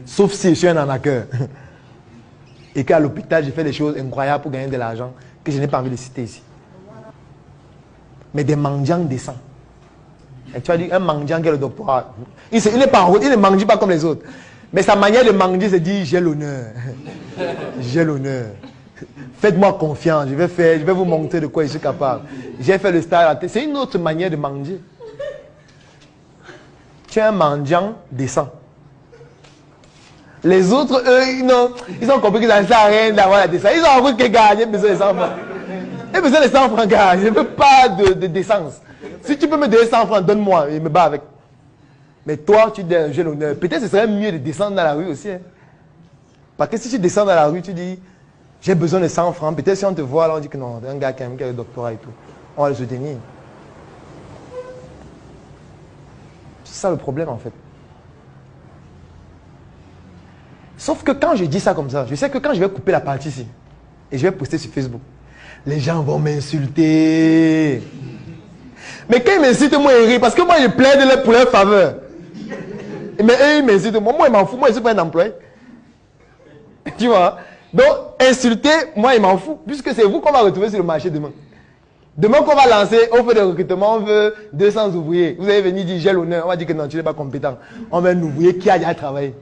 Sauf si je suis un arnaqueur. Et qu'à l'hôpital, j'ai fait des choses incroyables pour gagner de l'argent que je n'ai pas envie de citer ici. Mais des mendiants décents. Et tu as dit, un mendiant qui a le doctorat. Il ne mange pas comme les autres. Mais sa manière de manger, c'est dire, j'ai l'honneur. J'ai l'honneur. Faites-moi confiance, je vais vous montrer de quoi je suis capable. J'ai fait le stage à la tête. C'est une autre manière de manger. Tu es un mendiant décent. Les autres, eux, ils ont compris que ça ne sert à rien d'avoir la décence. Ils ont compris que gagner besoin de 100 francs. J'ai besoin de 100 francs, gars. Je ne veux pas de décence. Si tu peux me donner 100 francs, donne-moi. Il me bat avec. Mais toi, tu dis, j'ai l'honneur. Peut-être que ce serait mieux de descendre dans la rue aussi. Hein. Parce que si tu descends dans la rue, tu dis, j'ai besoin de 100 francs. Peut-être si on te voit, là, on dit que non, un gars qui a le doctorat et tout. On va le soutenir. C'est ça le problème, en fait. Sauf que quand je dis ça comme ça, je sais que quand je vais couper la partie ici, et je vais poster sur Facebook, les gens vont m'insulter. Mais quand ils m'insultent, moi, ils rient. Parce que moi, je plaide pour leur faveur. Mais eux, ils m'insultent. Moi, ils m'en foutent. Moi, je ne suis pas un employé. Tu vois? Donc, insulter, moi, il m'en fout. Puisque c'est vous qu'on va retrouver sur le marché demain. Demain qu'on va lancer, on fait des recrutements, on veut 200 ouvriers. Vous allez venir dire, j'ai l'honneur. On va dire que non, tu n'es pas compétent. On veut un ouvrier qui a déjà travaillé.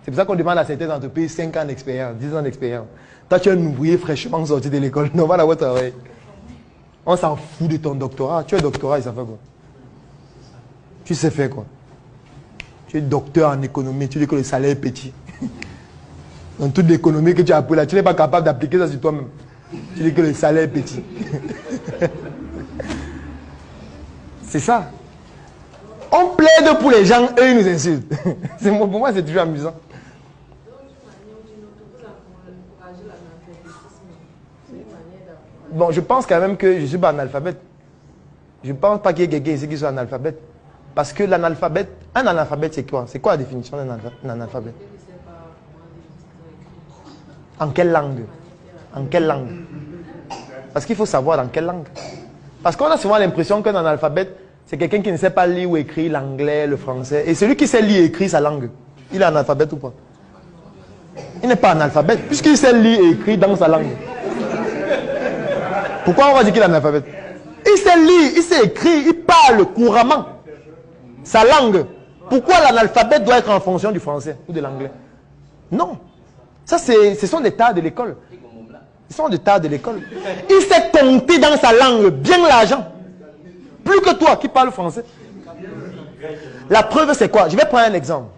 C'est pour ça qu'on demande à certaines entreprises 5 ans d'expérience, 10 ans d'expérience. Toi, tu es un ouvrier fraîchement sorti de l'école. Non, va là-bas travailler. On s'en fout de ton doctorat. Tu es doctorat, ça fait quoi? Tu sais faire quoi? Tu es docteur en économie, tu dis que le salaire est petit. Dans toute l'économie que tu as appris là, tu n'es pas capable d'appliquer ça sur toi-même. Tu dis que le salaire est petit. C'est ça. On plaide pour les gens, eux ils nous insultent. Pour moi, c'est toujours amusant. Bon, je pense quand même que je ne suis pas analphabète. Je ne pense pas qu'il y ait quelqu'un ici qui soit analphabète. Parce que l'analphabète, un analphabète, c'est quoi? C'est quoi la définition d'un analphabète? En quelle langue? En quelle langue? Parce qu'il faut savoir dans quelle langue. Parce qu'on a souvent l'impression qu'un analphabète, c'est quelqu'un qui ne sait pas lire ou écrire l'anglais, le français. Et celui qui sait lire et écrire sa langue, il est analphabète ou pas? Il n'est pas analphabète, puisqu'il sait lire et écrire dans sa langue. Pourquoi on va dire qu'il est analphabète? Il sait lire, il sait écrire, il parle couramment sa langue. Pourquoi l'analphabète doit être en fonction du français ou de l'anglais? Non. Ça, ce sont des tas de l'école. Ce sont des tas de l'école. Il sait compter dans sa langue bien l'argent. Plus que toi qui parles français. La preuve, c'est quoi? Je vais prendre un exemple.